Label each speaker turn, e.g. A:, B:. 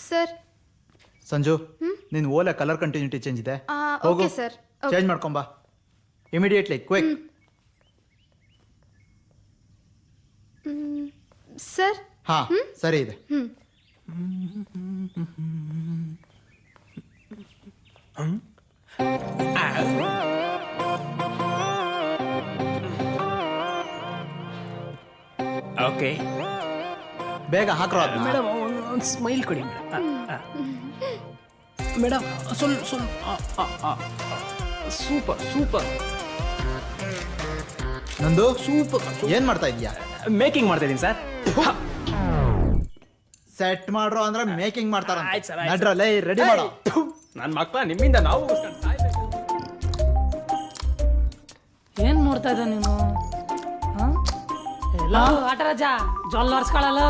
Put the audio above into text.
A: Sir.
B: Sanju ನಿನ್ ಓಲೆ colour continuity change ಇದೆ,
A: ಓಕೆ ಸರ್.
B: ಚೇಂಜ್ ಮಾಡ್ಕೊಂಬಾ ಇಮಿಡಿಯೇಟ್ಲಿ, ಕ್ವಿಕ್.
A: ಸರ್.
B: ಹಾ ಸರಿ ಇದೆ.
C: ಓಕೆ
B: ಬೇಗ ಹಾಕ್ರೋ ಅದನ್ನ.
C: ಮೇಡಮ್ ಒಂದು ಸ್ಮೈಲ್ ಕೊಡಿ ಮೇಡಮ್. ಸೂಪರ್ ಸೂಪರ್
B: ನಂದು
C: ಸೂಪರ್.
B: ಏನ್ ಮಾಡ್ತಾ ಇದೀಯಾ?
C: ಮೇಕಿಂಗ್ ಮಾಡ್ತಾ ಇದೀನಿ ಸರ್.
B: ಸೆಟ್ ಮಾಡ್ರೋ ಅಂದ್ರೆ ಮೇಕಿಂಗ್ ಮಾಡ್ತಾರ.
C: ಆಯ್ತು ಸರ್,
B: ನಡ್ರಲ್ಲೇ ರೆಡಿ ಮಾಡೋ.
C: ನನ್ನ ಮಕ್ಕಳ ನಿಮ್ಮಿಂದ ನಾವು
D: ಏನ್ ನೋಡ್ತಾ ಇದ್ದ ನೀನು? ಆಟರಾಜ ಜೊಲ್ ಒರ್ಸ್ಕೊಳಲ್ಲ.